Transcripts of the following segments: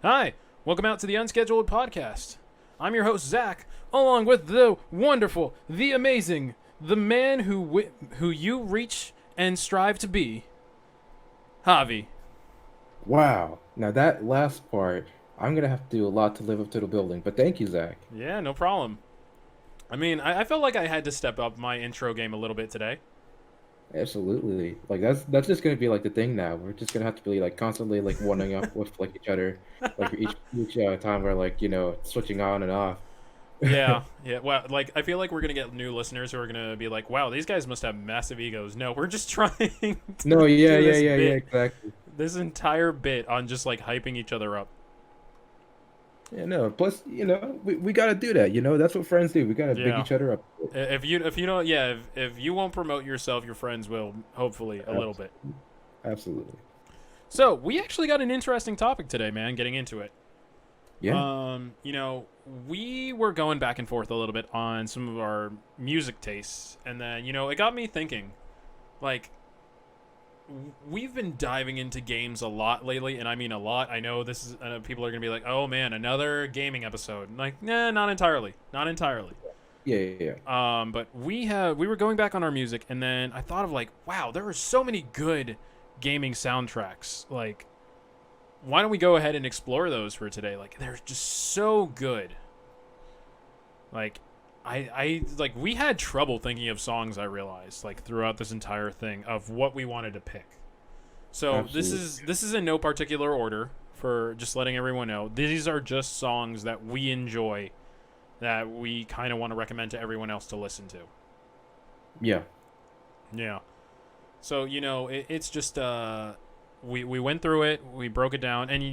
Hi, welcome out to the Unscheduled podcast. I'm your host Zach, along with the wonderful, the amazing, the man who you reach and strive to be, Javi. Wow. Now that last part, I'm gonna have to do a lot to live up to the building. But thank you, Zach. Yeah, no problem. I mean, I felt like I had to step up my intro game a little bit today. Absolutely. Like that's just gonna be like the thing now. We're just gonna have to be like constantly like one up with like each other, like each time we're like switching on and off. Yeah, yeah. Well, like I feel like we're gonna get new listeners who are gonna be like, "Wow, these guys must have massive egos." No, we're just trying to No, yeah, do yeah, this yeah, yeah, bit, exactly. this entire bit on just like hyping each other up. Yeah, no. Plus, we gotta do that. That's what friends do. We gotta big Yeah. each other up. If you don't, yeah, if you won't promote yourself, your friends will, hopefully a little bit. Absolutely. Absolutely. So we actually got an interesting topic today, man. Getting into it. Yeah. You know, we were going back and forth a little bit on some of our music tastes, and then it got me thinking, like, we've been diving into games a lot lately, and I mean a lot. I know this is people are gonna be like, "Oh man, another gaming episode." Like, nah, not entirely, not entirely. Yeah, yeah, But we were going back on our music, and then I thought of like, wow, there are so many good gaming soundtracks. Like, why don't we go ahead and explore those for today? Like, they're just so good. Like, I like we had trouble thinking of songs. I realized like throughout this entire thing of what we wanted to pick. yeah. So this Absolutely. is this is in no particular order for just letting everyone know. These are just songs that we enjoy that we kind of want to recommend to everyone else to listen to. Yeah. Yeah. So it's just we went through it, we broke it down, and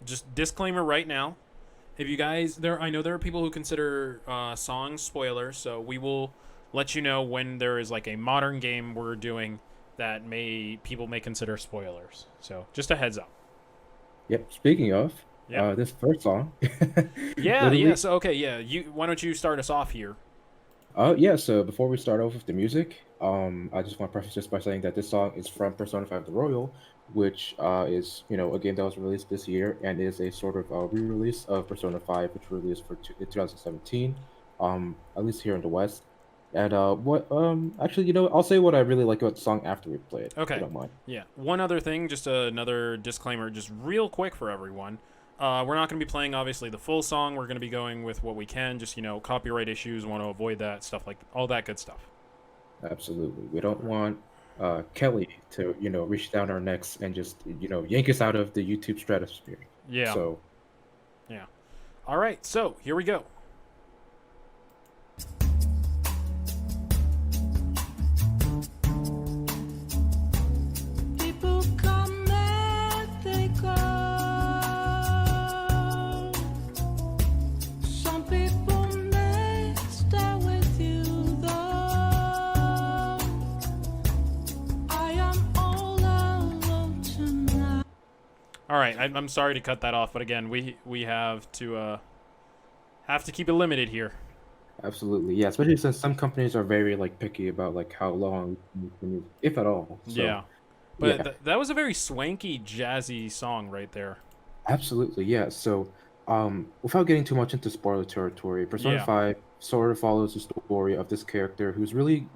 just disclaimer right now. If you guys I know there are people who consider songs spoilers, so we will let you know when there is like a modern game we're doing that people may consider spoilers. So just a heads up. Yep. Speaking of, Yeah. this first song, Yeah. Yeah. literally. So okay. Yeah. Why don't you start us off here? Yeah, so before we start off with the music, I just want to preface just by saying that this song is from Persona 5 The Royal, which is, a game that was released this year and is a sort of re-release of Persona 5, which released in 2017, at least here in the West. And actually, I'll say what I really like about the song after we play it, if you Okay. don't mind. Yeah. One other thing, just another disclaimer, just real quick for everyone. We're not going to be playing, obviously, the full song. We're going to be going with what we can. Just, copyright issues, want to avoid that, stuff like all that good stuff. Absolutely. We don't want Kelly to, reach down our necks and just, yank us out of the YouTube stratosphere. Yeah. So, Yeah. All right. So here we go. People come and they go. Some people may stay with you though. I am all alone tonight. All right. I'm sorry to cut that off, but again, we have to keep it limited here. absolutely, yeah. Especially since some companies are very like picky about like how long you can use, if at all. So Yeah. But yeah, that was a very swanky, jazzy song right there. absolutely, yeah. So without getting too much into spoiler territory, Persona Yeah. 5 sort of follows the story of this character who's really,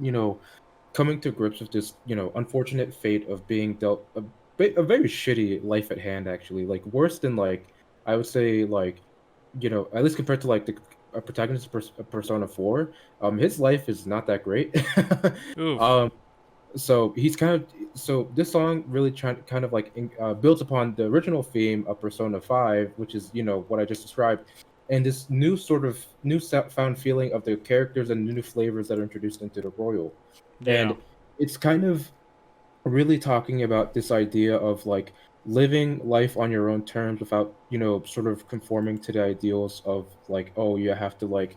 coming to grips with this, unfortunate fate of being dealt a very shitty life at hand, actually. Like worse than like I would say like, at least compared to like the protagonist of Persona 4, his life is not that great. Oof. um so he's kind of so this song really kind of like builds upon the original theme of Persona 5, which is what I just described, and this new sort of found feeling of the characters and new flavors that are introduced into the royal. Yeah. And it's kind of really talking about this idea of like living life on your own terms without sort of conforming to the ideals of like, oh, you have to like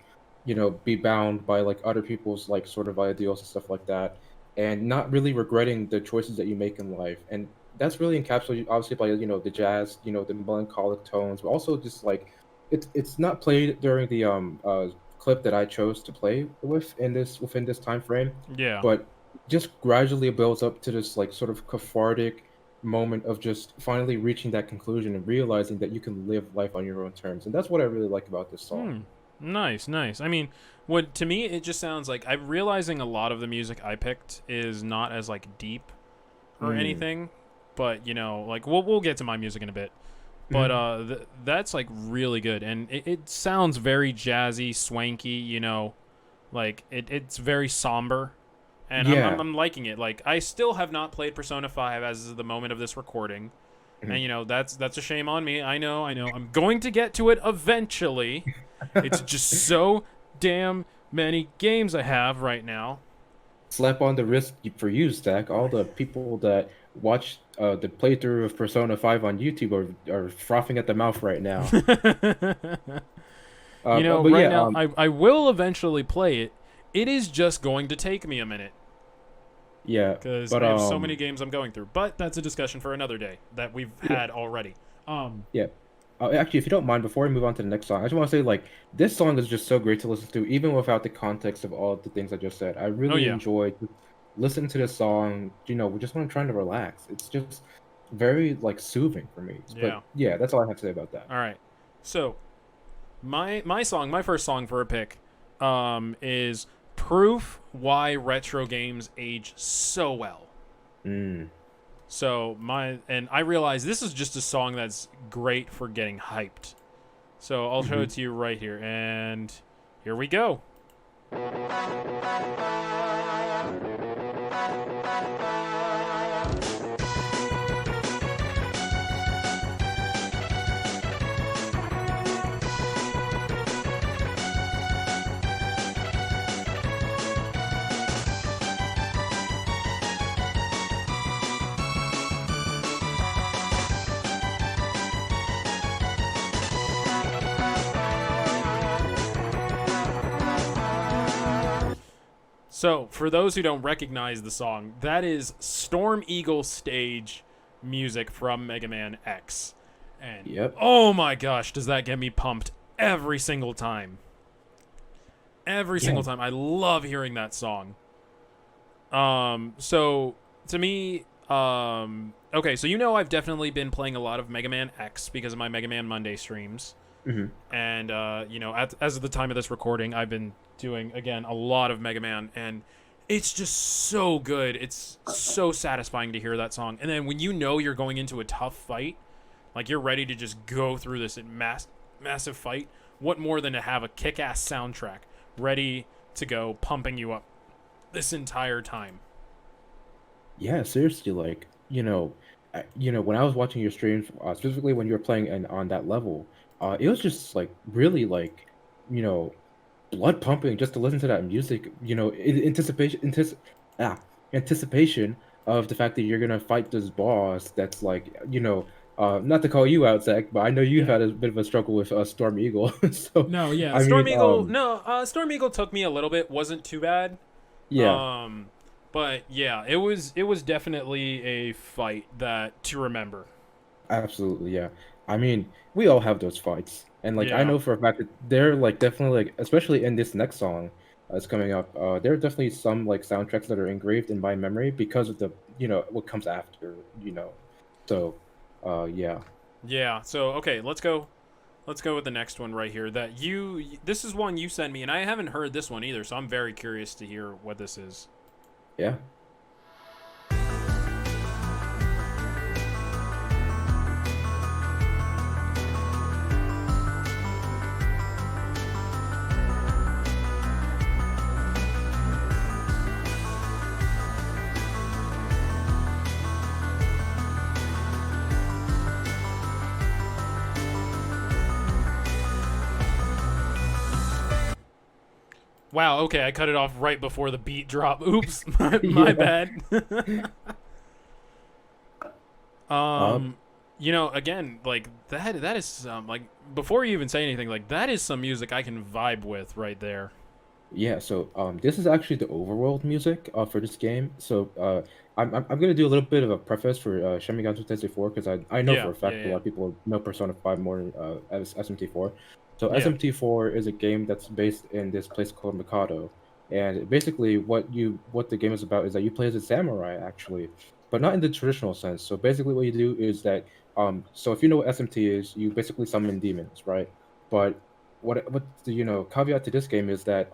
be bound by like other people's like sort of ideals and stuff like that, and not really regretting the choices that you make in life. And that's really encapsulated obviously by the jazz, the melancholic tones, but also just like it's not played during the clip that I chose to play with within this time frame, Yeah. but just gradually builds up to this like sort of cathartic moment of just finally reaching that conclusion and realizing that you can live life on your own terms. And that's what I really like about this song. Hmm. Nice, nice. I mean, what to me it just sounds like I'm realizing a lot of the music I picked is not as like deep or Mm. anything, but you know, like we'll get to my music in a bit. But Mhm. that's like really good, and it sounds very jazzy, swanky. You know, like it's very somber, and Yeah. I'm liking it. Like I still have not played Persona 5 as of the moment of this recording, and Mhm. you know that's a shame on me. I know. I'm going to get to it eventually. It's just so damn many games I have right now. Slap on the wrist for you, Zach. All the people that watch the playthrough of Persona 5 on YouTube are frothing at the mouth right now. You know, But right yeah, now I will eventually play it. It is just going to take me a minute yeah, because but I have so many games I'm going through. But that's a discussion for another day that we've yeah, had already. yeah. Actually, if you don't mind, before we move on to the next song, I just want to say like this song is just so great to listen to, even without the context of all the things I just said. I Oh really yeah, enjoyed listening to this song. You know, we just want to try to relax. It's just very like soothing for me. But yeah. yeah, that's all I have to say about that. All right. So my first song for a pick, is proof why retro games age so well. Mm, So I realize this is just a song that's great for getting hyped. So I'll show hmm. it to you right here, and here we go. So, for those who don't recognize the song, that is Storm Eagle stage music from Mega Man X. And Yep. oh my gosh, does that get me pumped every single time. Every Yeah. single time. I love hearing that song. So to me, okay, so you know I've definitely been playing a lot of Mega Man X because of my Mega Man Monday streams. Hmm. And you know, as of the time of this recording, I've been doing again a lot of Mega Man, and it's just so good. It's so satisfying to hear that song. And then when you know you're going into a tough fight, like you're ready to just go through this massive fight, what more than to have a kick-ass soundtrack ready to go, pumping you up this entire time? Yeah, seriously, like, when I was watching your streams, specifically when you were playing and on that level, it was just like really like, you know, blood pumping just to listen to that music, ah, anticipation of the fact that you're gonna fight this boss that's like, not to call you out, Zach, but I know you've Yeah. had a bit of a struggle with Storm Eagle. So, No, yeah. I mean, Storm Eagle. No, Storm Eagle took me a little bit. Wasn't too bad. yeah. Um, but yeah, it was definitely a fight that to remember. Absolutely, yeah. I mean, we all have those fights, and like I Yeah. know for a fact that they're like definitely like, especially in this next song that's coming up. There are definitely some like soundtracks that are engraved in my memory because of the what comes after. So, yeah, Yeah. So okay, let's go. Let's go with the next one right here. That this is one you sent me, and I haven't heard this one either. So I'm very curious to hear what this is. yeah. Wow. Okay, I cut it off right before the beat drop. Oops. My Yeah. bad. Uh, um, you know, again, like that is like before you even say anything, like that is some music I can vibe with right there. Yeah, so this is actually the overworld music for this game. So I'm gonna do a little bit of a preface for Shin Megami Tensei 4 because I know for Yeah. a Yeah. fact a lot Yeah. of people know Persona 5 more than as SMT4. So Yeah. SMT4 is a game that's based in this place called Mikado, and basically what the game is about is that you play as a samurai actually, but not in the traditional sense. So basically, what you do is that so if you know what SMT is, you basically summon demons, right? But what the caveat to this game is that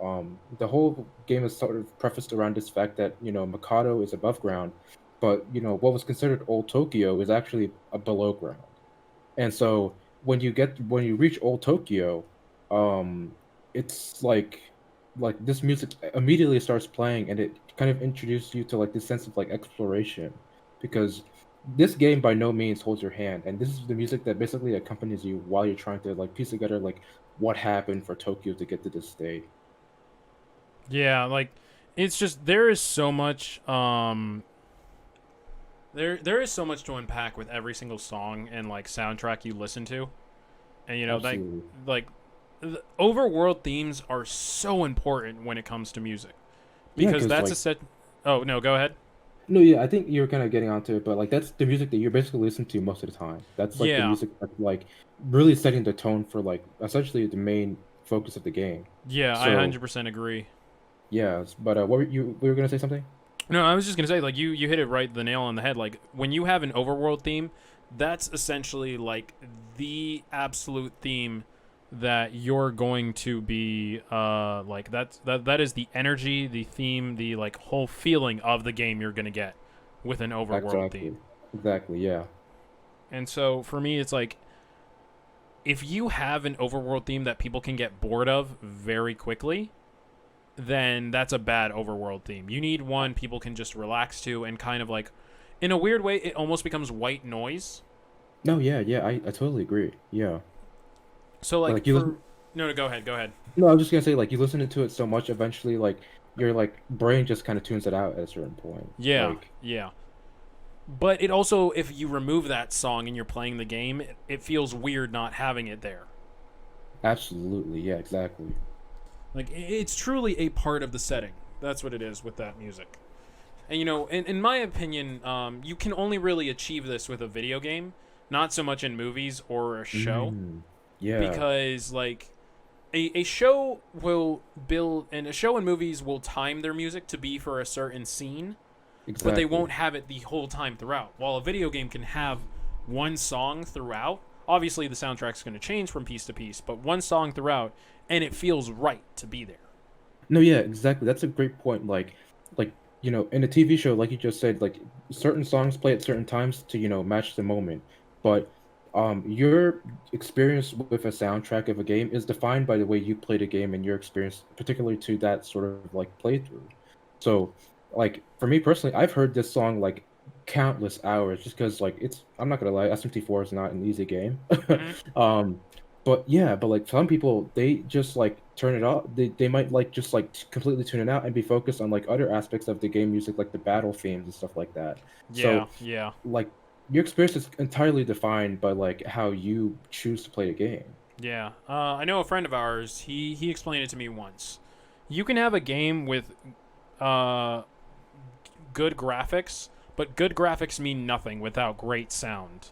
the whole game is sort of prefaced around this fact that Mikado is above ground, but what was considered old Tokyo is actually below ground. And so when you reach Old Tokyo, it's like this music immediately starts playing, and it kind of introduces you to like this sense of like exploration, because this game by no means holds your hand, and this is the music that basically accompanies you while you're trying to like piece together like what happened for Tokyo to get to this state. Yeah, like it's just there is so much there is so much to unpack with every single song and like soundtrack you listen to. And Absolutely. like the overworld themes are so important when it comes to music Yeah, because because that's a like set. Oh no, go ahead. no, yeah, I think you're kind of getting onto it, but like that's the music that you're basically listening to most of the time. That's like the Yeah, music that's like really setting the tone for like essentially the main focus of the game. yeah, I So 100% agree. yeah, but what were you we were gonna say something? No, I was just gonna say like you hit it right the nail on the head. Like when you have an overworld theme, that's essentially like the absolute theme that you're going to be like that is the energy, the theme, the like whole feeling of the game you're gonna get with an overworld theme. Exactly. Exactly, yeah. And so for me, it's like if you have an overworld theme that people can get bored of very quickly, then that's a bad overworld theme. You need one people can just relax to and kind of like, in a weird way, it almost becomes white noise. No, yeah, yeah, I totally agree. Yeah. So like Like you for listen no, no, go ahead, go ahead. no, I was just gonna say like you listen to it so much eventually like your like brain just kind of tunes it out at a certain point. Yeah, Like yeah. But it also, if you remove that song and you're playing the game, it feels weird not having it there. absolutely, yeah, exactly. Like it's truly a part of the setting. That's what it is with that music. And in my opinion, you can only really achieve this with a video game, not so much in movies or a show, Mm, yeah, because like a show will build and a show and movies will time their music to be for a certain scene, but they exactly. won't have it the whole time throughout. While a video game can have one song throughout. Obviously, the soundtrack's going to change from piece to piece, but one song throughout, and it feels right to be there. No, yeah, exactly. That's a great point. Like in a TV show, like you just said, like certain songs play at certain times to match the moment. But your experience with a soundtrack of a game is defined by the way you play the game and your experience, particularly to that sort of like playthrough. So, like for me personally, I've heard this song like countless hours just because like it's I'm not gonna lie, SMT4 is not an easy game. Hmm. um but yeah, but like some people, they just like turn it off. They might like just like completely tune it out and be focused on like other aspects of the game music, like the battle themes and stuff like that. Yeah, So yeah, like your experience is entirely defined by like how you choose to play the game. yeah. I know a friend of ours. He explained it to me once. You can have a game with uh, good graphics, but good graphics mean nothing without great sound.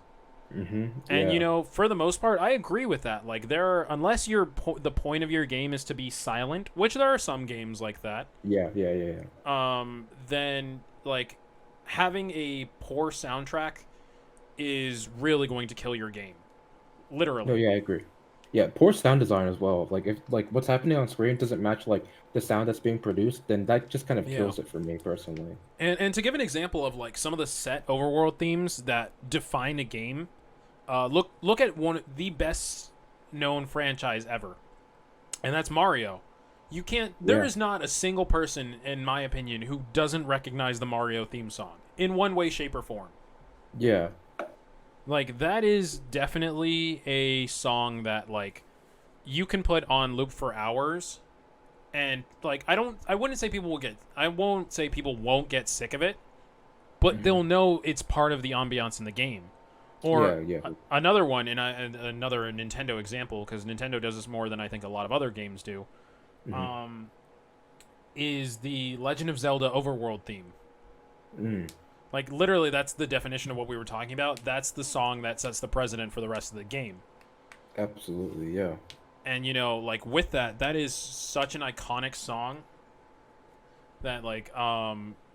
And Yeah. for the most part, I agree with that. Like unless the point of your game is to be silent, which there are some games like that. Yeah. Yeah. Yeah. Yeah. Then like having a poor soundtrack is really going to kill your game. No. Literally. Yeah. I agree. Yeah. Poor sound design as well. Like if like what's happening on screen doesn't match like the sound that's being produced, then that just kind of Yeah. kills it for me personally. And to give an example of like some of the set overworld themes that define a game, look at one the best known franchise ever, and that's Mario. You can't. There Yeah. is not a single person, in my opinion, who doesn't recognize the Mario theme song in one way, shape, or form. Yeah. Like that is definitely a song that like you can put on loop for hours, and like I wouldn't say people will get. I won't say people won't get sick of it, but Hmm. they'll know it's part of the ambiance in the game. Or Yeah. Yeah. another one, and another Nintendo example, because Nintendo does this more than I think a lot of other games do, Hmm. um, is the Legend of Zelda Overworld theme. Mm. Like, literally, that's the definition of what we were talking about. That's the song that sets the precedent for the rest of the game. Absolutely. Yeah. And, like, with that, that is such an iconic song that, like,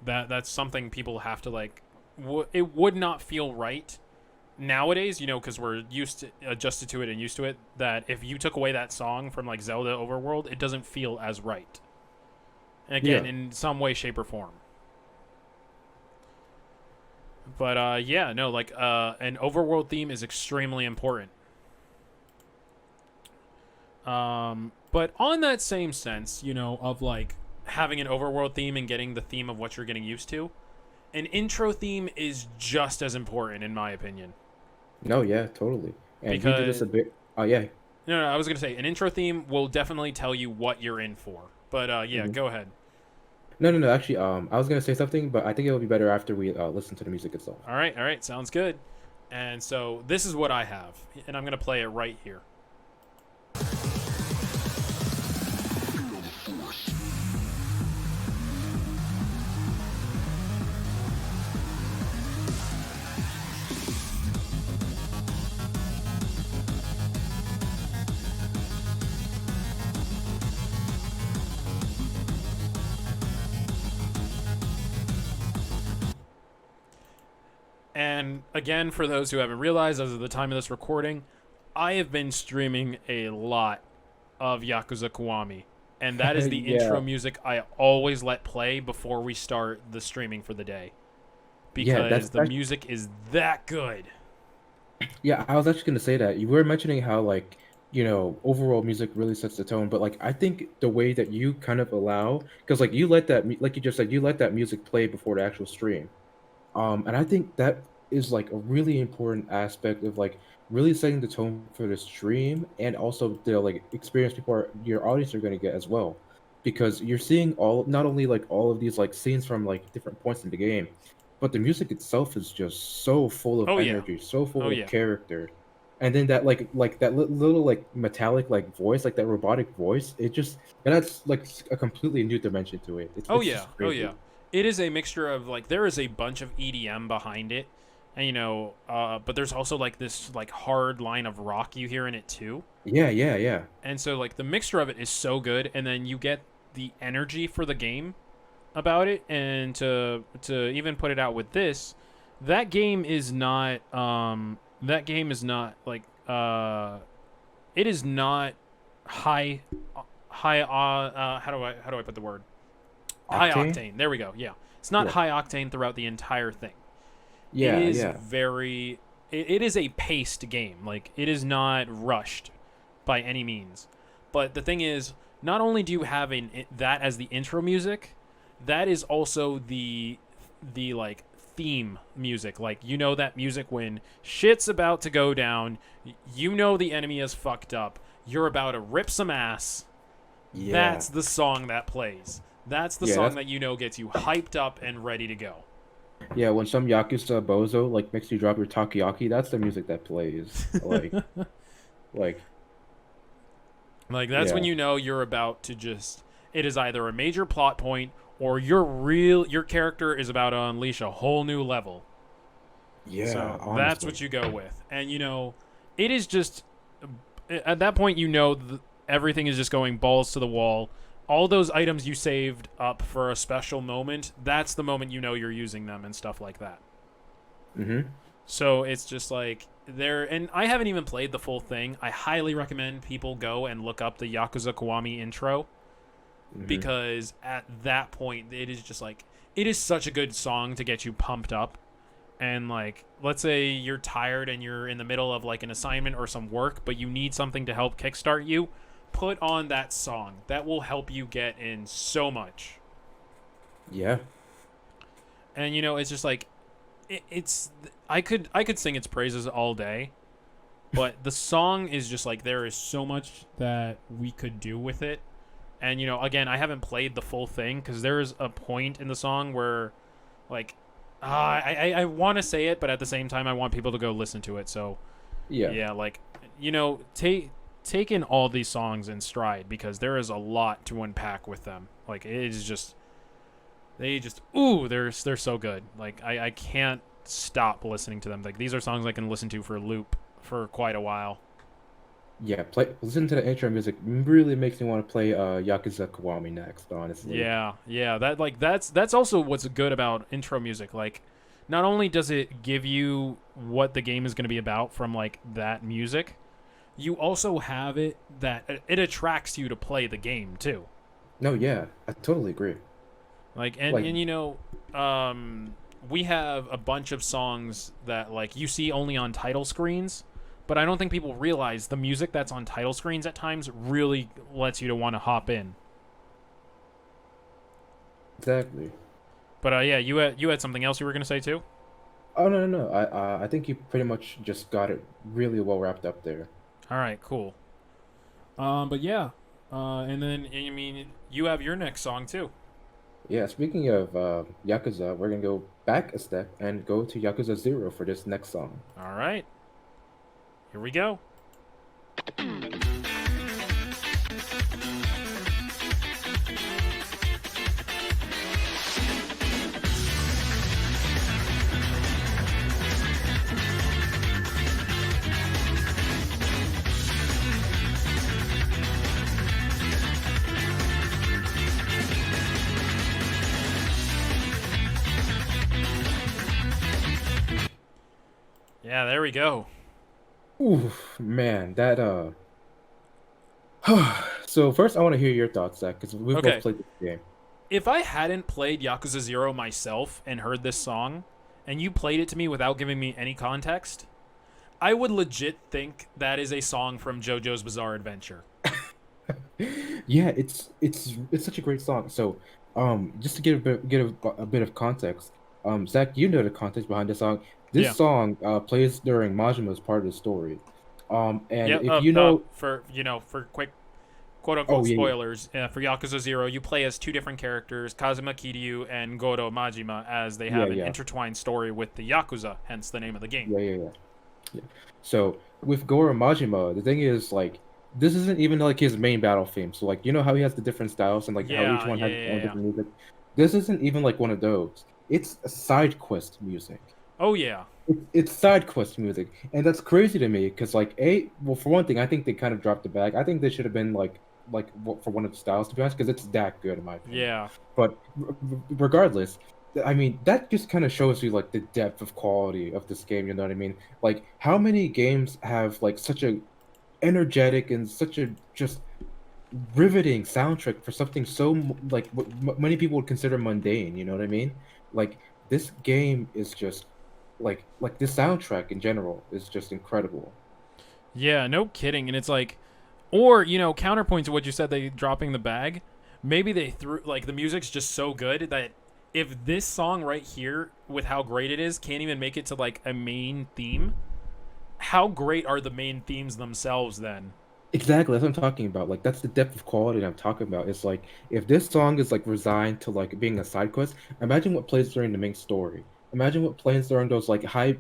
that's something people have to, like, it would not feel right nowadays, because we're adjusted to it and used to it, that if you took away that song from like Zelda Overworld, it doesn't feel as right. And again, Yeah. in some way, shape, or form. But yeah, no, like an overworld theme is extremely important. But on that same sense, of like having an overworld theme and getting the theme of what you're getting used to, an intro theme is just as important in my opinion. No, yeah, totally. And you did this Because a bit. Oh yeah. no, I was gonna say an intro theme will definitely tell you what you're in for. But yeah, Mhm. go ahead. No, no, no. Actually, I was gonna say something, but I think it'll be better after we listen to the music itself. All right, sounds good. And so this is what I have, and I'm gonna play it right here. And again, for those who haven't realized, as of the time of this recording, I have been streaming a lot of Yakuza Kiwami. And that is the Yeah, intro music I always let play before we start the streaming for the day. yeah. Because the music is that good. Yeah, I was actually gonna say that. You were mentioning how like, overall music really sets the tone, but like I think the way that you kind of allow, because like you let like you just said, you let that music play before the actual stream. And I think that is like a really important aspect of like really setting the tone for the stream and also the like experience your audience are gonna get as well. Because you're seeing not only like all of these like scenes from like different points in the game, but the music itself is just so full of Oh, yeah. energy, so Oh, full of yeah. character. And then that like that little like metallic like voice, like that robotic voice, it adds like a completely new dimension to it. Oh, It's yeah. just Oh, crazy. yeah. It is a mixture of, like, there is a bunch of EDM behind it. And, but there's also, like, this, like, hard line of rock you hear in it, too. Yeah, yeah, yeah. And so, like, the mixture of it is so good. And then you get the energy for the game about it, and to even put it out with this, that game is not like it is not high how do I put the word, high Octane? octane, there we go, yeah, it's not Yeah. high octane throughout the entire thing. It Yeah, is yeah. very it is a paced game, like it is not rushed by any means. But the thing is, not only do you have that as the intro music, that is also the like theme music. Like, that music when shit's about to go down, the enemy is fucked up, you're about to rip some ass. Yeah. That's the song that plays. That's the Yeah, song that's that gets you hyped up and ready to go. yeah, when some Yakuza bozo like makes you drop your takoyaki, that's the music that plays. Like Like, that's when yeah. you're about to just, it is either a major plot point or your character is about to unleash a whole new level. Yeah, So that's honestly. what you go with. And it is just, at that point, everything is just going balls to the wall. All those items you saved up for a special moment, that's the moment you're using them and stuff like that. Mm-hmm. So it's just like there, and I haven't even played the full thing. I highly recommend people go and look up the Yakuza Kiwami intro, Mm-hmm. because at that point it is just like, it is such a good song to get you pumped up. And like, let's say you're tired and you're in the middle of like an assignment or some work, but you need something to help kickstart you, put on that song. That will help you get in so much. Yeah. And it's just like, it's I could sing its praises all day, but the song is just like, there is so much that we could do with it. And again, I haven't played the full thing because there's a point in the song where, like, I want to say it, but at the same time I want people to go listen to it. So Yeah. yeah, like, take in all these songs in stride, because there is a lot to unpack with them. Like, it is just, they're so good. Like, I can't stop listening to them. Like, these are songs I can listen to for a loop for quite a while. Yeah, listen to the intro music really makes me want to play Yakuza Kiwami next, honestly. Yeah, that's also what's good about intro music. Like, not only does it give you what the game is going to be about from like that music, you also have it that it attracts you to play the game too. No, yeah, I totally agree. Like Like, and we have a bunch of songs that like you see only on title screens, but I don't think people realize the music that's on title screens at times really lets you to want to hop in. exactly. But yeah, you had something else you were gonna say too. Oh no, no, no. I think you pretty much just got it really well wrapped up there. All right, cool. But yeah, and then I mean you have your next song too. Yeah, speaking of Yakuza, we're gonna go back a step and go to Yakuza 0 for this next song. All right, here we go. Yeah, there we go. Ooh, man, that So first, I want to hear your thoughts, Zach, because we've both Okay, played this game. if I hadn't played Yakuza 0 myself and heard this song, and you played it to me without giving me any context, I would legit think that is a song from JoJo's Bizarre Adventure. Yeah, it's such a great song. So, just to a bit of context, Zach, you know the context behind this song. Yeah. This song plays during Majima's part of the story. And Yeah, if you know, for for quick quote oh unquote yeah, yeah, spoilers, for Yakuza 0, you play as two different characters, Kazuma Kiryu and Goro Majima, as they yeah, have an yeah, intertwined story with the Yakuza, hence the name of the game. yeah, yeah, yeah. Yeah. So with Goro Majima, the thing is like this isn't even like his main battle theme. So like you know how he has the different styles and like how each Yeah, one yeah, has its yeah, own yeah. different music. This isn't even like one of those. It's a side quest music. Oh, yeah. It's side quest music, and that's crazy to me because well, for one thing, I think they kind of dropped the bag. I think they should have been for one of the styles to be honest, because it's that good in my opinion. Yeah. But regardless, I mean that just kind of shows you like the depth of quality of this game. You know what I mean? Like how many games have like such a energetic and such a just riveting soundtrack for something so like what many people would consider mundane. You know what I mean? Like this game is just like this soundtrack in general is just incredible. Yeah, no kidding. And it's like, or, counterpoint to what you said, they dropping the bag. Maybe they threw, like, the music's just so good that if this song right here, with how great it is, can't even make it to, like, a main theme, how great are the main themes themselves then? Exactly, that's what I'm talking about. Like that's the depth of quality that I'm talking about. It's like if this song is like resigned to like being a side quest, imagine what plays during the main story. Imagine what plays during those like high,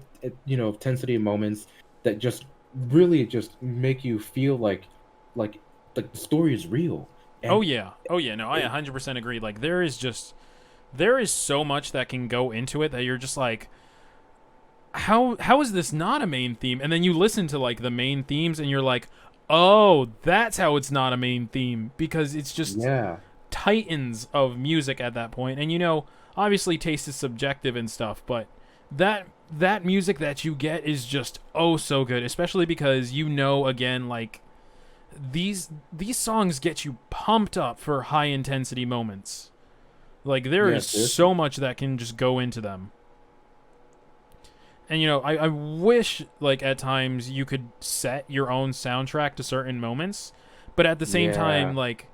intensity moments that just really just make you feel like like the story is real. Oh, And yeah. Oh, yeah. No, I it, 100% agree. Like, there is so much that can go into it that you're just like, how is this not a main theme? And then you listen to like the main themes and you're like, oh, that's how it's not a main theme, because it's just yeah, titans of music at that point. And obviously taste is subjective and stuff, but that music that you get is just oh so good, especially because again, like these songs get you pumped up for high intensity moments. Like there yeah, is seriously. so much that can just go into them. And I wish like at times you could set your own soundtrack to certain moments, but at the same time, Yeah, like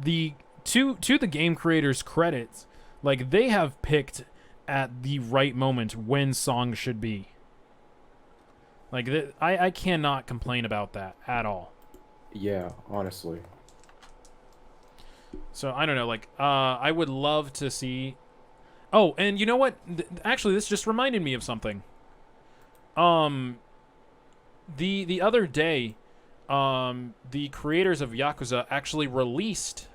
the to the game creators' credits, like they have picked at the right moment when songs should be. Like I cannot complain about that at all. yeah, honestly. So I don't know, like I would love to see. Oh, and you know what? Actually, this just reminded me of something. Um, the other day, the creators of Yakuza actually released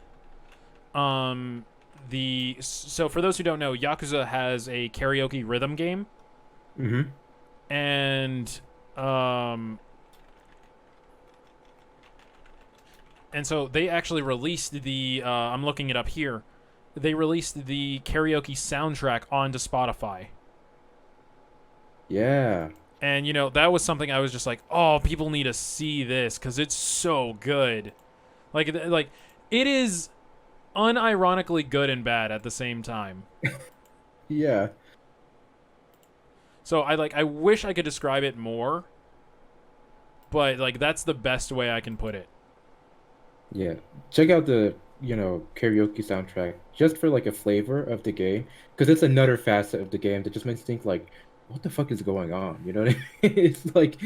so for those who don't know, Yakuza has a karaoke rhythm game, Mm-hmm. and um and so they actually released I'm looking it up here. They released the karaoke soundtrack onto Spotify. Yeah. And you know, that was something I was just like, oh, people need to see this because it's so good. Like it is unironically good and bad at the same time. Yeah. So I wish I could describe it more, but like that's the best way I can put it. Yeah. Check out the, karaoke soundtrack just for like a flavor of the game, because it's another facet of the game that just makes you think like, what the fuck is going on? You know what I mean? It's like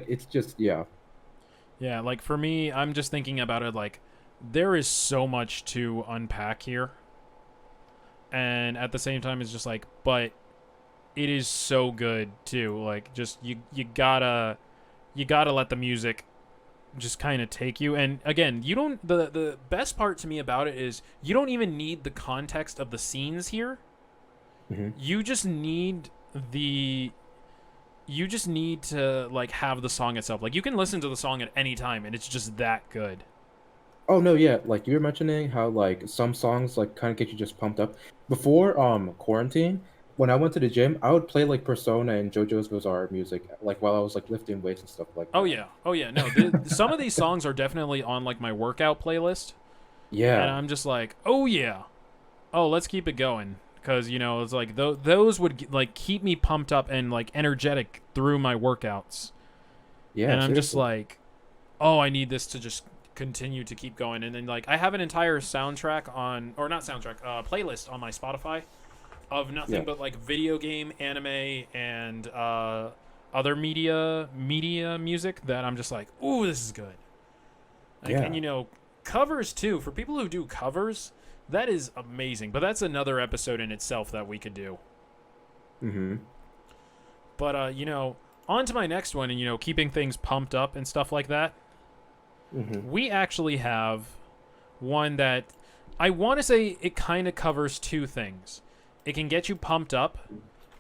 it's just yeah. Yeah, like for me, I'm just thinking about it like there is so much to unpack here. And at the same time it's just like, but it is so good too. Like just you gotta let the music just kind of take you. And again, you don't the best part to me about it is you don't even need the context of the scenes here. Hmm. You just need the you just need to like have the song itself. Like you can listen to the song at any time and it's just that good. Oh no, yeah, like you were mentioning how like some songs like kind of get you just pumped up. Before quarantine, when I went to the gym, I would play like Persona and JoJo's Bizarre music like while I was like lifting weights and stuff like Oh that. yeah. Oh yeah. No, some of these songs are definitely on like my workout playlist and Yeah. I'm just like, "Oh yeah. Oh, let's keep it going." Cuz you know, it's like those would like keep me pumped up and like energetic through my workouts. Yeah, And I'm just seriously. like, "Oh, I need this to just continue to keep going." And then like I have an entire soundtrack on or not soundtrack, playlist on my Spotify of nothing Yeah. but like video game, anime, and other media music that I'm just like, ooh, this is good. Like, and Yeah. you know, covers too. For people who do covers, that is amazing. But that's another episode in itself that we could do. Mm-hmm. But you know, on to my next one, and you know, keeping things pumped up and stuff like that. Mm-hmm. We actually have one that I want to say it kind of covers two things. It can get you pumped up,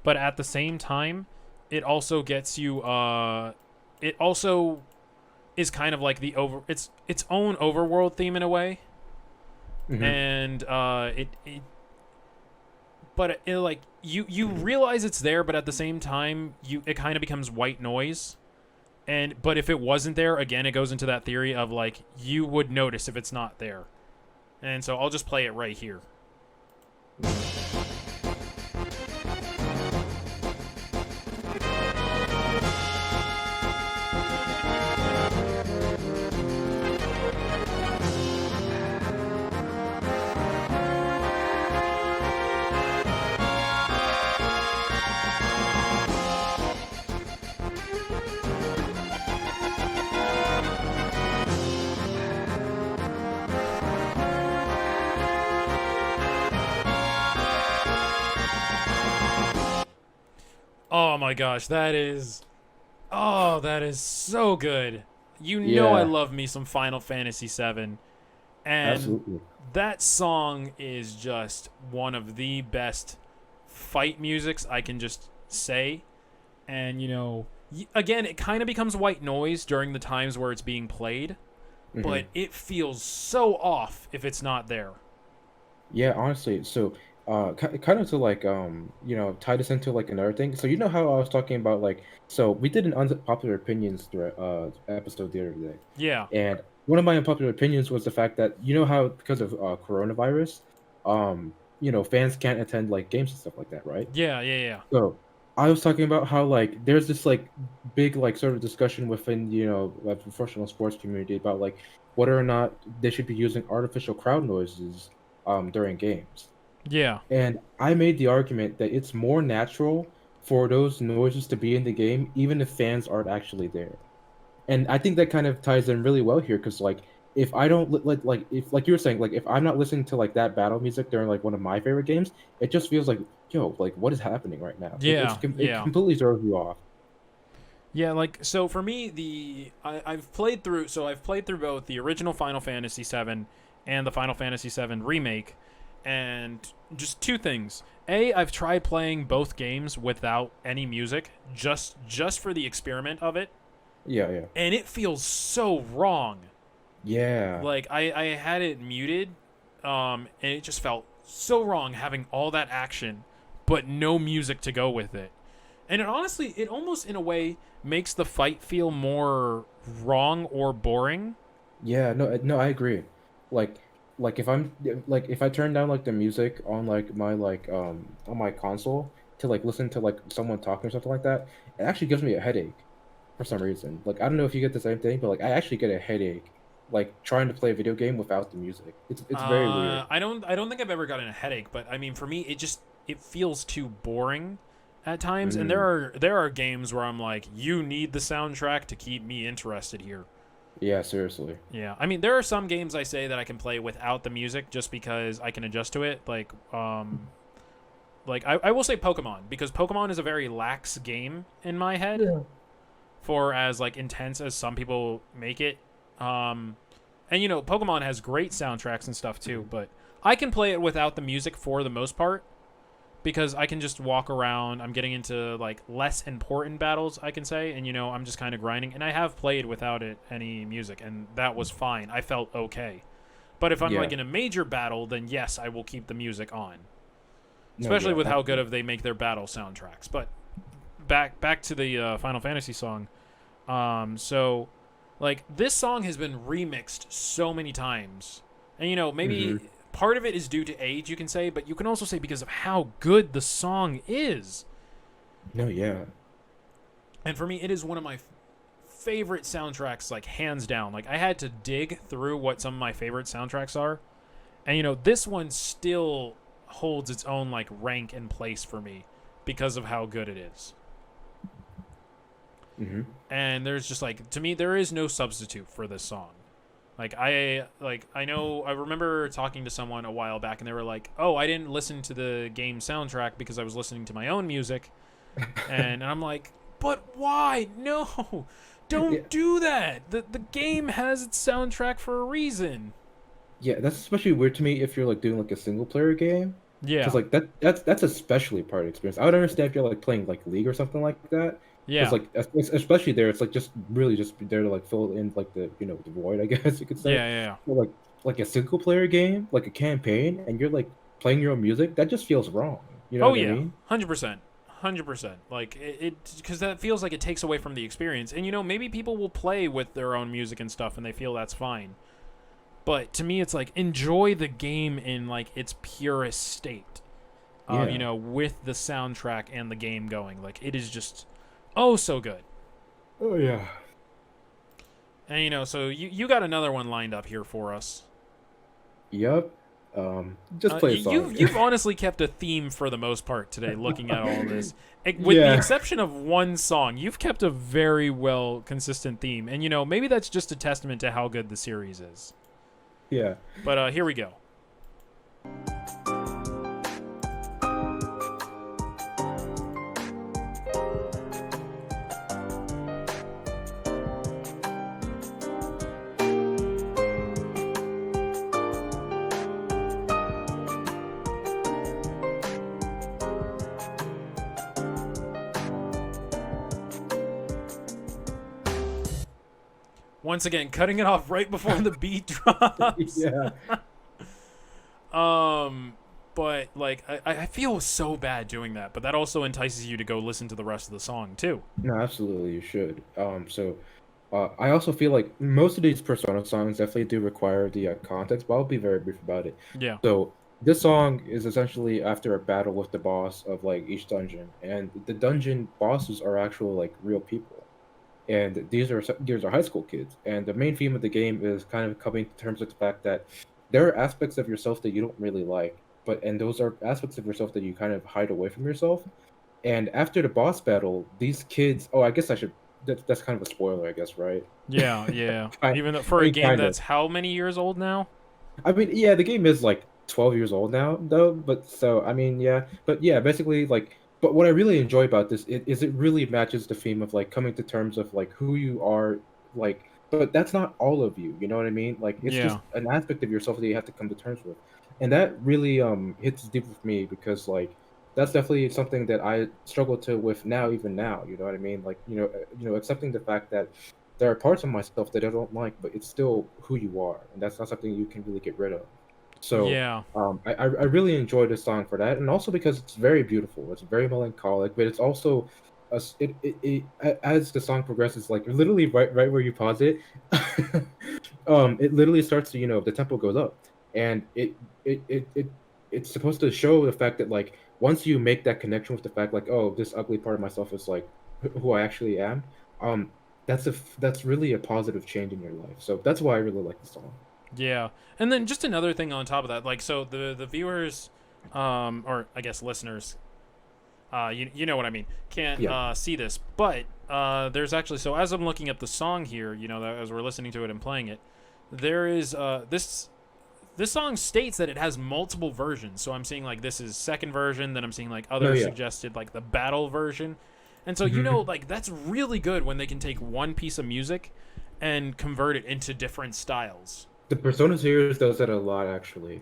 but at the same time, it also gets you. It also is kind of like its own overworld theme in a way, Mm-hmm. and but it like you realize it's there, but at the same time, it kind of becomes white noise. And but if it wasn't there, again, it goes into that theory of like you would notice if it's not there. And so I'll just play it right here. Oh my gosh, that is so good. You know I Yeah. love me some Final Fantasy VII, and Absolutely. that song is just one of the best fight musics I can just say. And you know, again, it kind of becomes white noise during the times where it's being played, Mm-hmm. but it feels so off if it's not there. Yeah, honestly, so kind of to like tie this into like another thing. So you know how I was talking about like so we did an unpopular opinions episode the other day, Yeah, and one of my unpopular opinions was the fact that you know how because of coronavirus, fans can't attend like games and stuff like that, right? yeah, yeah, yeah, So I was talking about how like there's this like big like sort of discussion within like professional sports community about like whether or not they should be using artificial crowd noises during games. yeah, And I made the argument that it's more natural for those noises to be in the game even if fans aren't actually there. And I think that kind of ties in really well here because like if I don't like if like you were saying like if I'm not listening to like that battle music during like one of my favorite games, it just feels like yo like what is happening right now? yeah, It yeah. completely throws you off. Yeah, like so for me, I've played through both the original Final Fantasy VII and the Final Fantasy VII remake, and just two things. I've tried playing both games without any music, just for the experiment of it, Yeah, yeah, and it feels so wrong. yeah, Like I had it muted, and it just felt so wrong having all that action, but no music to go with it. And it honestly, it almost in a way makes the fight feel more wrong or boring. Yeah, no, I agree. Like, like if I'm like if I turn down like the music on like my on my console to like listen to like someone talking or something like that, it actually gives me a headache for some reason. Like I don't know if you get the same thing, but like I actually get a headache like trying to play a video game without the music. It's very weird. I don't think I've ever gotten a headache, but I mean, for me, it feels too boring at times. And Mm, there are games where I'm like, you need the soundtrack to keep me interested here. yeah, seriously. Yeah, I mean, there are some games I say that I can play without the music just because I can adjust to it. Like I will say Pokemon, because Pokemon is a very lax game in my head Yeah. for as like intense as some people make it. Um, and Pokemon has great soundtracks and stuff too, but I can play it without the music for the most part because I can just walk around. I'm getting into like less important battles, I can say, and I'm just kind of grinding. And I have played without any music, and that was fine. I felt okay. But if I'm Yeah. like in a major battle, then yes, I will keep the music on, No, especially yeah, with how good absolutely. of they make their battle soundtracks. But back to the Final Fantasy song. So like this song has been remixed so many times, and Hmm. maybe part of it is due to age, you can say, but you can also say because of how good the song is. No, yeah. And for me, it is one of my favorite soundtracks, like hands down. Like I had to dig through what some of my favorite soundtracks are, and this one still holds its own like rank and place for me because of how good it is. Hmm. And there's just like, to me, there is no substitute for this song. I remember talking to someone a while back and they were like, "Oh, I didn't listen to the game soundtrack because I was listening to my own music." And I'm like, "But why? No. Yeah, Don't do that. The game has its soundtrack for a reason." yeah, that's especially weird to me if you're like doing like a single player game, because Yeah. like that's especially part of the experience. I would understand if you're like playing like League or something like that, because Yeah. like especially there, it's like just really just there to like fill in like the the void, I guess you could say. Yeah, yeah. But, like a single player game, like a campaign, and you're like playing your own music, that just feels wrong. You know Oh what I yeah. mean? 100%. 100%. Like because that feels like it takes away from the experience. And maybe people will play with their own music and stuff and they feel that's fine. But to me, it's like enjoy the game in like its purest state. Yeah. With the soundtrack and the game going, like it is just oh so good. Oh yeah. And so you got another one lined up here for us. Yep. Just play a song. You've honestly kept a theme for the most part today, looking at all this. With the Yeah. exception of one song, you've kept a very well consistent theme, and maybe that's just a testament to how good the series is. Yeah. But here we go. Once again, cutting it off right before the beat drops. Yeah. Um, but like I feel so bad doing that, but that also entices you to go listen to the rest of the song too. No, absolutely, you should. I also feel like most of these Persona songs definitely do require the context, but I'll be very brief about it. Yeah. So this song is essentially after a battle with the boss of like each dungeon, and the dungeon bosses are actual like real people, and these are high school kids, and the main theme of the game is kind of coming to terms with the fact that there are aspects of yourself that you don't really like, and those are aspects of yourself that you kind of hide away from yourself. And after the boss battle, these kids. Oh, I guess I should. That's kind of a spoiler, I guess, right? Yeah, yeah. I, Even though, for a mean, game kind of. that's how many years old now? I mean, yeah, the game is like 12 years old now, though. But so, I mean, yeah. But yeah, basically, like, but what I really enjoy about this is it really matches the theme of like coming to terms of like who you are, like, but that's not all of you. You know what I mean? Like, it's Yeah. just an aspect of yourself that you have to come to terms with, and that really hits deep with me because like that's definitely something that I struggle to with now, even now. You know what I mean? Like, accepting the fact that there are parts of myself that I don't like, but it's still who you are, and that's not something you can really get rid of. So, Yeah. I really enjoy this song for that, and also because it's very beautiful. It's very melancholic, but it's also as the song progresses, like literally right where you pause it, it literally starts to, the tempo goes up, and it's supposed to show the fact that like once you make that connection with the fact like, oh, this ugly part of myself is like who I actually am. um that's really a positive change in your life. So that's why I really like the song. Yeah, and then just another thing on top of that, like so the viewers, or I guess listeners, you know what I mean, can't Yeah. see this, but there's actually, so as I'm looking up the song here, as we're listening to it and playing it, there is this song states that it has multiple versions. So I'm seeing like this is second version, then I'm seeing like No, others yeah. suggested like the battle version. And so Mhm. like that's really good when they can take one piece of music and convert it into different styles. The Persona series does that a lot, actually.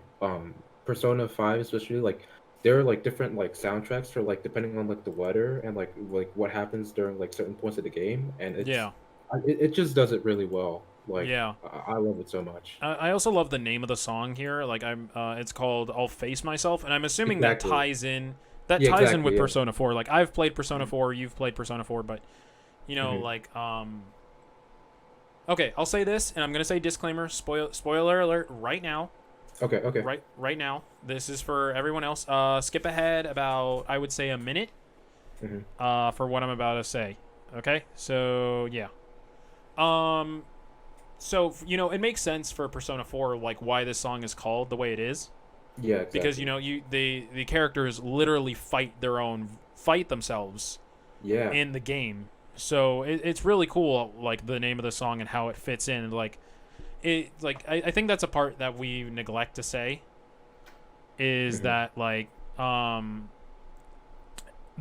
Persona 5 especially, like there are like different like soundtracks for like depending on like the weather and like what happens during like certain points of the game, and Yeah. it just does it really well. Like Yeah. I love it so much. I also love the name of the song here. Like it's called "I'll Face Myself," and I'm assuming that Exactly. ties in. That Yeah, ties in with exactly. Yeah. Persona 4. Like I've played Persona 4, you've played Persona 4, but Hmm. like okay, I'll say this, and I'm gonna say disclaimer, spoiler alert right now. Okay. Okay. Right now. This is for everyone else. Skip ahead about, I would say, a minute. Hmm. For what I'm about to say. Okay, so yeah. Um, so it makes sense for Persona 4, like why this song is called the way it is, Yeah. because Exactly. the characters literally fight themselves Yeah. in the game. So it's really cool, like the name of the song and how it fits in. Like I think that's a part that we neglect to say is Hmm. that like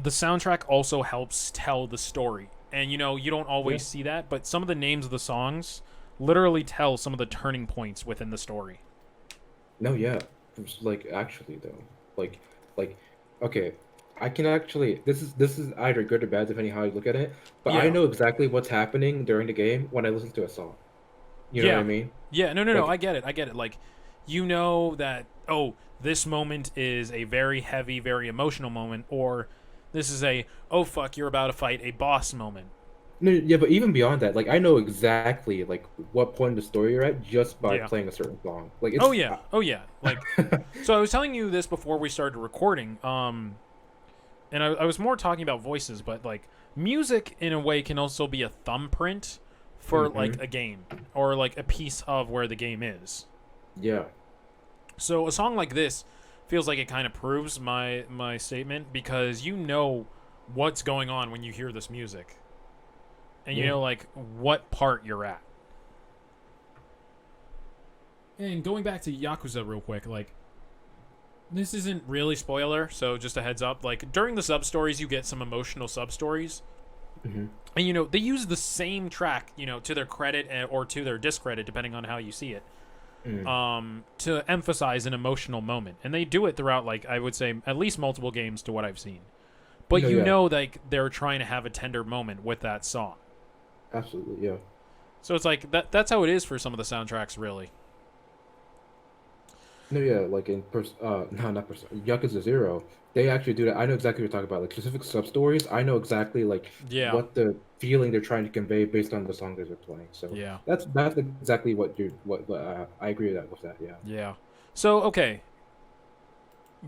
the soundtrack also helps tell the story. And you don't Yeah. always see that, but some of the names of the songs literally tell some of the turning points within the story. No. Yeah. Like actually though, like like okay. I can actually, this is either good or bad depending how you look at it, but I Yeah. know exactly what's happening during the game when I listen to a song. You know what I Yeah. mean? Yeah, no, Like, I get it. I get it. Like that, oh, this moment is a very heavy, very emotional moment, or this is a, oh fuck, you're about to fight a boss moment. no, yeah, but even beyond that, like I know exactly like what point in the story you're at just by Yeah. playing a certain song. Like Oh it's yeah. Oh yeah. Like so I was telling you this before we started recording. And I was more talking about voices, but like music in a way can also be a thumbprint for hmm. like a game or like a piece of where the game is. Yeah. So a song like this feels like it kind of proves my statement, because what's going on when you hear this music, and you Yeah. know like what part you're at. And going back to Yakuza real quick, like this isn't really spoiler, so just a heads up. Like during the sub stories, you get some emotional sub stories, Hmm. and they use the same track, to their credit or to their discredit, depending on how you see it, Mm. to emphasize an emotional moment, and they do it throughout, like I would say, at least multiple games to what I've seen. But No, yeah, like they're trying to have a tender moment with that song, absolutely, yeah. so it's like that's how it is for some of the soundtracks, really. No, yeah, like in no, not Yakuza Zero, they actually do that. I know exactly what you're talking about. Like specific sub stories, I know exactly like Yeah, what the feeling they're trying to convey based on the song that they're playing. So yeah, that's exactly what I agree with that. Yeah. yeah. So okay,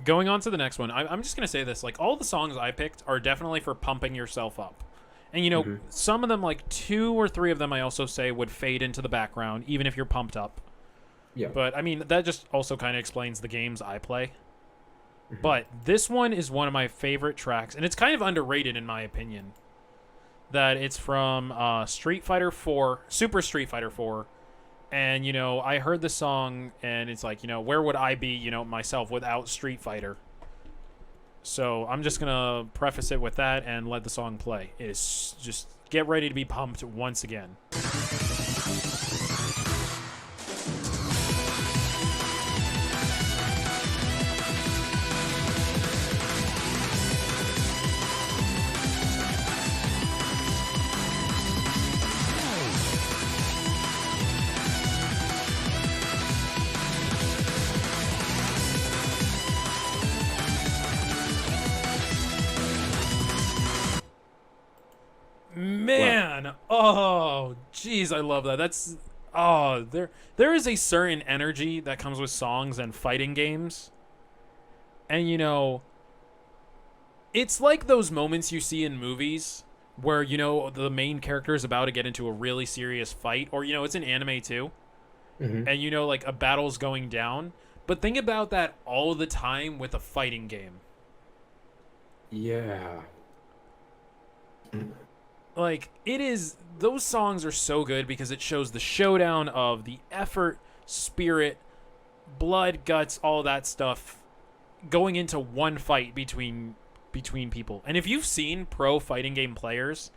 going on to the next one, I'm just gonna say this: like all the songs I picked are definitely for pumping yourself up, and Hmm. some of them, like 2 or 3 of them, I also say would fade into the background even if you're pumped up. Yeah. But I mean, that just also kind of explains the games I play. Hmm. But this one is one of my favorite tracks, and it's kind of underrated in my opinion. That it's from Street Fighter 4, Super Street Fighter 4, and I heard the song, and it's like, where would I be, myself without Street Fighter? So I'm just gonna preface it with that and let the song play. It's just get ready to be pumped once again. Wow. Man, oh, jeez, I love that. That's there is a certain energy that comes with songs and fighting games. And it's like those moments you see in movies where the main character is about to get into a really serious fight, or it's an anime too, Hmm. and like a battle's going down. But think about that all the time with a fighting game. Yeah. Like, it is, those songs are so good because it shows the showdown of the effort, spirit, blood, guts, all that stuff going into one fight between people. And if you've seen pro fighting game players,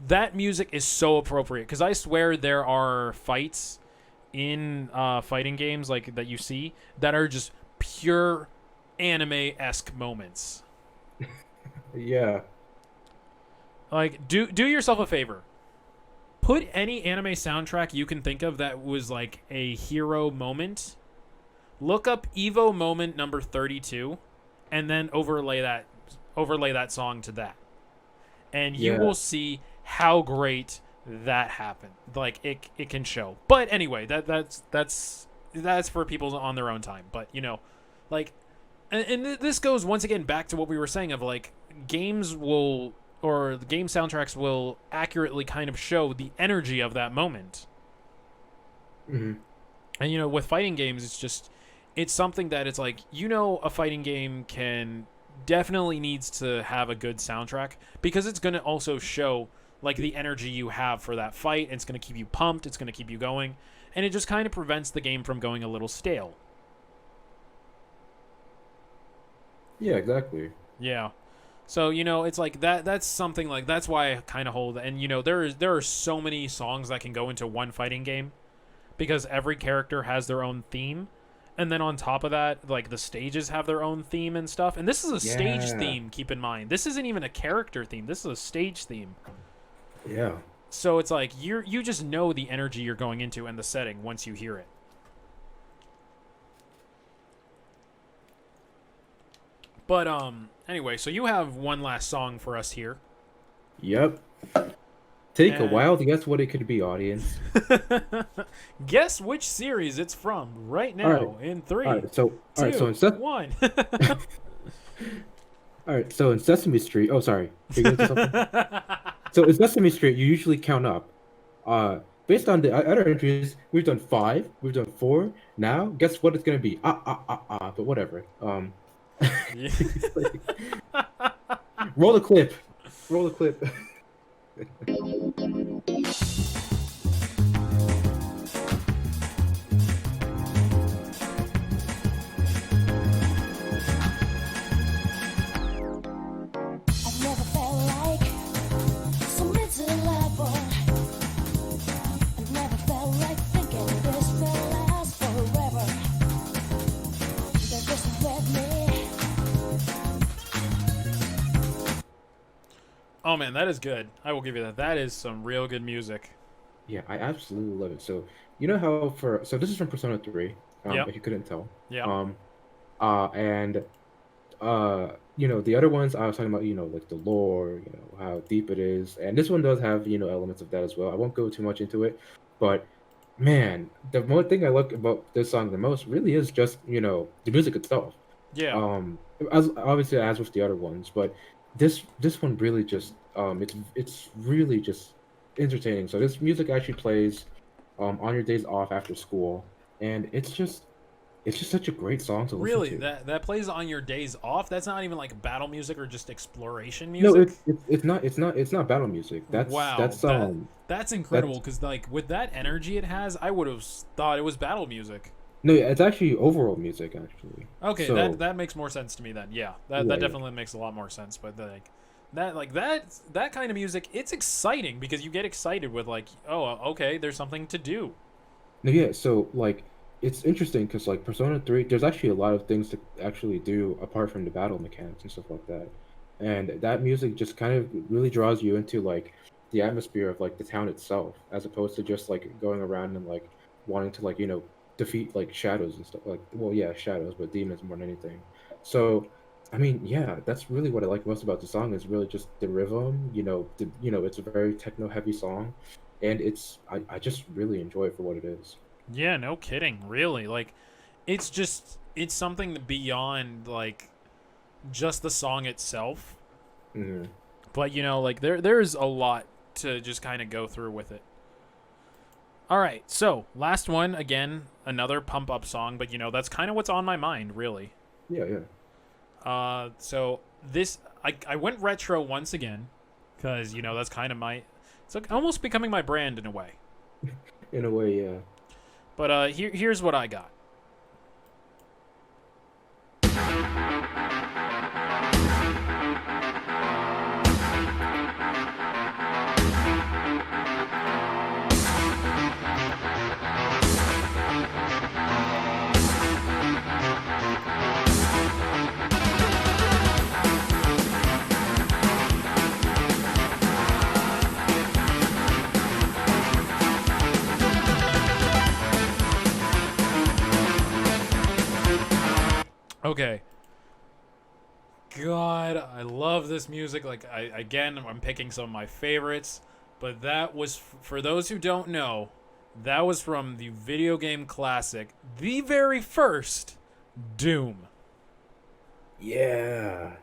that music is so appropriate because I swear there are fights in fighting games like that you see that are just pure anime-esque moments. Yeah. Like, do yourself a favor. Put any anime soundtrack you can think of that was like a hero moment. Look up Evo moment number 32 and then overlay that song to that. And you Yeah. will see how great that happened. Like, it can show. But anyway, that's for people on their own time. But like, and this goes once again back to what we were saying of like games will, or the game soundtracks will accurately kind of show the energy of that moment. Hmm. And with fighting games, it's something that it's like a fighting game can definitely needs to have a good soundtrack because it's going to also show like the energy you have for that fight. It's going to keep you pumped, it's going to keep you going, and it just kind of prevents the game from going a little stale. Yeah, exactly. Yeah. So it's like that's something like that's why I kind of hold, and there are so many songs that can go into one fighting game because every character has their own theme, and then on top of that, like the stages have their own theme and stuff. And this is a stage Yeah. theme, keep in mind. This isn't even a character theme. This is a stage theme. Yeah. So it's like you just know the energy you're going into and the setting once you hear it. But anyway, so you have one last song for us here. Yep. Take a And while to guess what it could be, audience. guess which series it's from right All right. now in All three, right. So, all right. So two, instead, one. all right. So in Sesame Street. Oh, sorry. You're going to something. So in Sesame Street, you usually count up. Uh, Based on the other entries, we've done five. We've done four. Now, guess what it's gonna be? But whatever. Yeah. Roll the clip. Roll the clip. I've never felt like so miserable. I've never felt like thinking this will last forever. They're just with me. Oh man, that is good. I will give you that. That is some real good music. Yeah, I absolutely love it. So you know how this is from Persona 3, Yep. if you couldn't tell. Yep. Um, and the other ones I was talking about, like the lore, how deep it is, and this one does have, elements of that as well. I won't go too much into it, but man, the one thing I like about this song the most really is just, the music itself. Yeah. Um, as obviously as with the other ones, but this one really just it's really just entertaining. So this music actually plays on your days off after school, and it's just such a great song to listen Really, to. that plays on your days off. That's not even like battle music or just exploration No, music. it's not battle music. That's Wow, that's that's incredible. that's Because like with that energy it has, I would have thought it was battle music. no, yeah, it's actually overall music actually. Okay, that So that makes more sense to me then. Yeah, that yeah, yeah. definitely makes a lot more sense. But that kind of music, it's exciting because you get excited with like, oh, okay, there's something to do. No, yeah, so like it's interesting because like Persona 3, there's actually a lot of things to actually do apart from the battle mechanics and stuff like that. And that music just kind of really draws you into like the atmosphere of like the town itself, as opposed to just like going around and like wanting to defeat like shadows and stuff like, well, yeah, shadows, but demons more than anything. So I mean, yeah, that's really what I like most about the song is really just the rhythm. It's a very techno heavy song, and I just really enjoy it for what it is. Yeah, no kidding. Really, like it's something beyond like just the song itself. Hmm. But like there's a lot to just kind of go through with it. All right, so last one again, another pump up song, but that's kind of what's on my mind, really. Yeah, yeah. So this I went retro once again, because that's kind of my, it's like almost becoming my brand in a way. In a way, yeah. But here's what I got. Okay. God, I love this music. Like I'm picking some of my favorites, but that was for those who don't know, that was from the video game classic, the very first Doom. Yeah.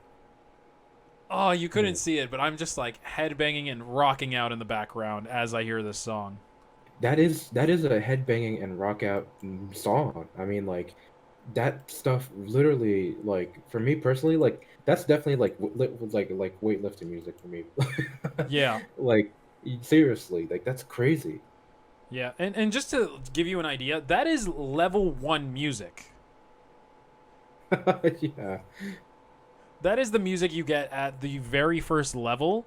Oh, you couldn't Hmm. see it, but I'm just like headbanging and rocking out in the background as I hear this song. That is a headbanging and rock out song. I mean, like that stuff literally, like for me personally, like that's definitely like like weightlifting music for me. Yeah. Like seriously, like that's crazy. Yeah. And just to give you an idea, that is level 1 music. Yeah. That is the music you get at the very first level,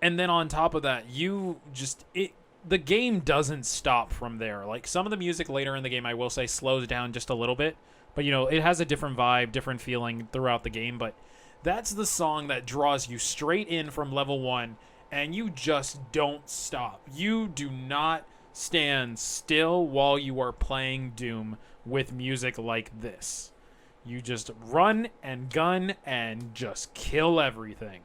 and then on top of that you just it the game doesn't stop from there. Like some of the music later in the game, I will say, slows down just a little bit, but it has a different vibe, different feeling throughout the game. But that's the song that draws you straight in from level 1, and you just don't stop. You do not stand still while you are playing Doom with music like this. You just run and gun and just kill everything.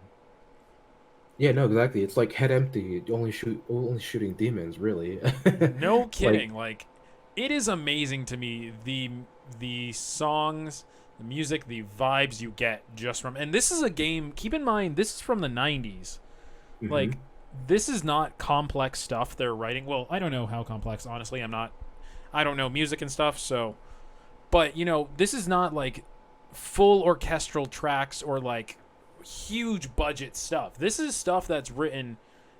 Yeah, no, exactly. It's like head empty, only shooting demons, really. No Like, kidding. Like, it is amazing to me the songs, the music, the vibes you get just from. And this is a game. Keep in mind, this is from the '90s. hmm. Like, this is not complex stuff they're writing. Well, I don't know how complex. Honestly, I'm not. I don't know music and stuff. So, but this is not like full orchestral tracks or like huge budget stuff. This is stuff that's written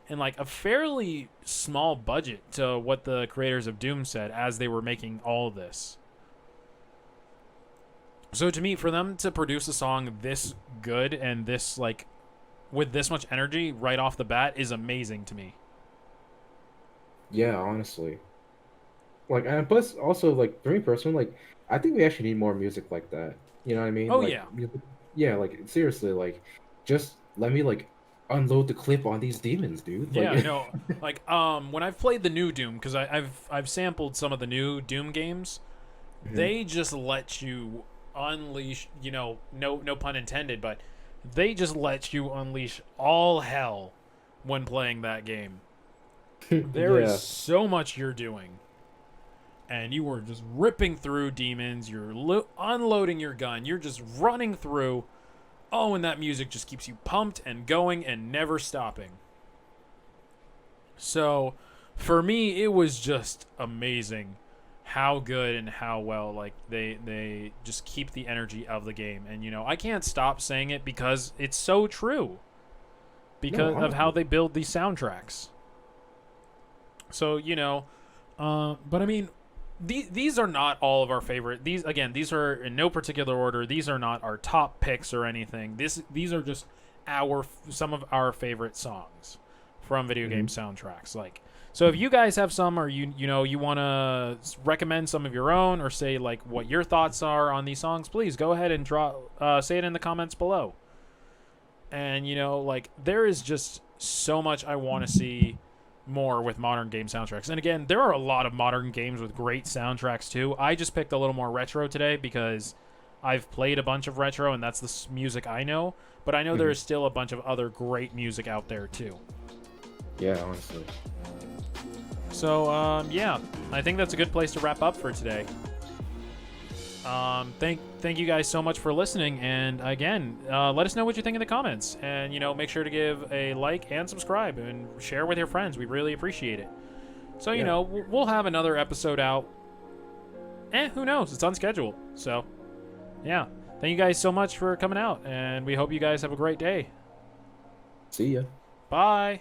in like a fairly small budget to what the creators of Doom said as they were making all this. So to me, for them to produce a song this good and this like with this much energy right off the bat is amazing to me. Yeah, honestly. Like, and plus, also, like, for me personally, like, I think we actually need more music like that. You know what I mean? Oh Like, yeah. yeah, like, seriously, like, just let me, like, unload the clip on these demons, dude. Yeah, Like, no. Like when I've played the new Doom, because I've sampled some of the new Doom games, Mhm. they just let you unleash, no pun intended, but they just let you unleash all hell when playing that game. There is Yeah, so much you're doing, and you are just ripping through demons. You're unloading your gun. You're just running through. Oh, and that music just keeps you pumped and going and never stopping. So, for me, it was just amazing how good and how well like they just keep the energy of the game. And I can't stop saying it because it's so true no, because of how honestly. they build these soundtracks. So but I mean, these are not all of our favorite. These are in no particular order. These are not our top picks or anything. These are just some of our favorite songs from video game Mhm. soundtracks. Like, so if you guys have some, or you want to recommend some of your own, or say like what your thoughts are on these songs, please go ahead and say it in the comments below. And like there is just so much I want to see more with modern game soundtracks. And again, there are a lot of modern games with great soundtracks too. I just picked a little more retro today because I've played a bunch of retro, and that's the music I know. But I know Mhm. there's still a bunch of other great music out there too. Yeah, honestly. So yeah, I think that's a good place to wrap up for today. Thank you guys so much for listening, and again, let us know what you think in the comments, and make sure to give a like and subscribe and share with your friends. We really appreciate it. So Yeah. we'll have another episode out. Who knows? It's unscheduled. So yeah, thank you guys so much for coming out, and we hope you guys have a great day. See ya. Bye.